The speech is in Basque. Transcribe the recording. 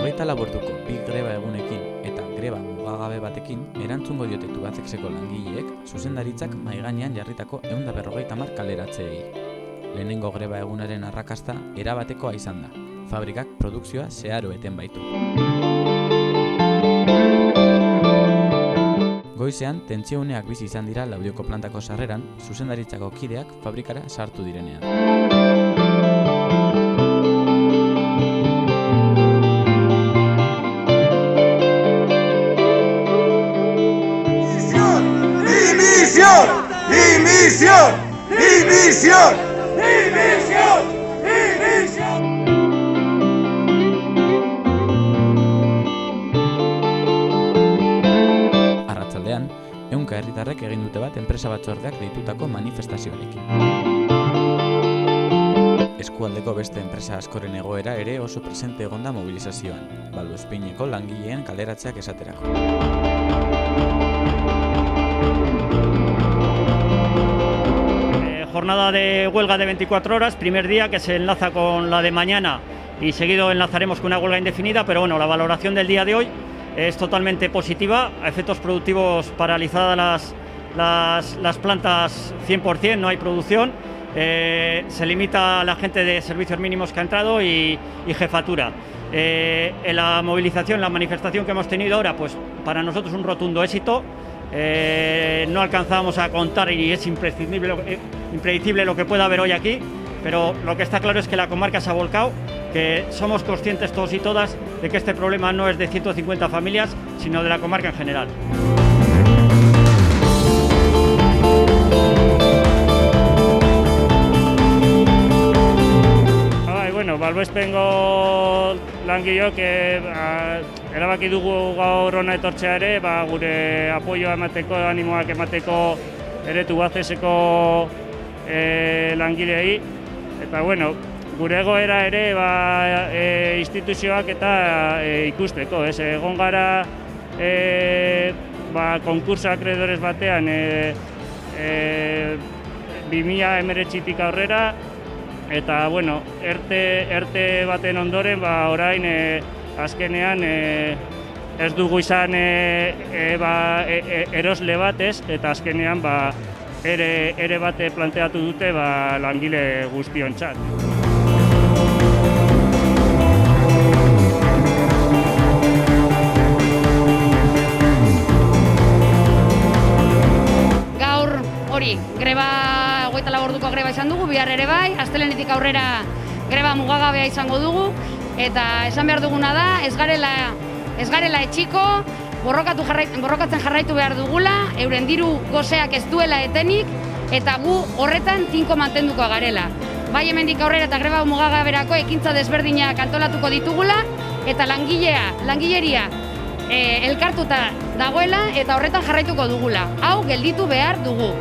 24 bi greba egunekin eta greba mugagabe batekin erantzungo diote Tubacexeko langileek zuzendaritzak mahaigainean jarritako 150 kaleratzeei. Lehenengo greba egunaren arrakasta erabatekoa izan da. Fabrikak produkzioa zeharo eten baitu. Goizean, tentsiuneak bizi izan dira Laudioko plantako sarreran, zuzendaritzako kideak fabrikara sartu direnean. ¡Dimisión! ¡Dimisión! ¡Dimisión! ¡Dimisión! ¡Dimisión! Arratsaldean, ehunka herritarrek egin dute bat enpresa batzordeak deitutako manifestazioarekin. Eskualdeko beste enpresa askoren egoera ere oso presente egonda mobilizazioan, Balduespeineko langileen kaleratzeak esaterako. Jornada de huelga de 24 horas, primer día que se enlaza con la de mañana y seguido enlazaremos con una huelga indefinida, pero bueno, la valoración del día de hoy es totalmente positiva, a efectos productivos paralizadas las plantas 100%, no hay producción, se limita a la gente de servicios mínimos que ha entrado y jefatura. En la movilización, la manifestación que hemos tenido ahora, pues para nosotros un rotundo éxito. No alcanzamos a contar y es impredecible lo que pueda haber hoy aquí, pero lo que está claro es que la comarca se ha volcado, que somos conscientes todos y todas de que este problema no es de 150 familias, sino de la comarca en general. Bueno, Balduespengo langileok erabaki dugu gaur hona etortzea ere, gure apoioa emateko, animoak emateko ere Tubacexeko langileei. Eta bueno, gure egoera ere instituzioak eta ikusteko. Egon gara konkurso akreedores batean 2019tik aurrera, eta bueno, erte baten ondoren orain azkenean ez dugu izan erosle batez, eta azkenean ere bate planteatu dute langile guztiontzat. Gaur hori, greba 24 orduko greba izan dugu, bihar ere bai, astelehenetik aurrera greba mugagabea izango dugu, eta esan behar duguna da, ez garela etxiko, borrokatzen jarraitu behar dugula, euren diru goseak ez duela etenik, eta gu horretan tinko mantenduko garela. Bai hemendik aurrera eta greba mugagaberako ekintza desberdinak antolatuko ditugula, eta langileria elkartuta dagoela, eta horretan jarraituko dugula. Hau gelditu behar dugu.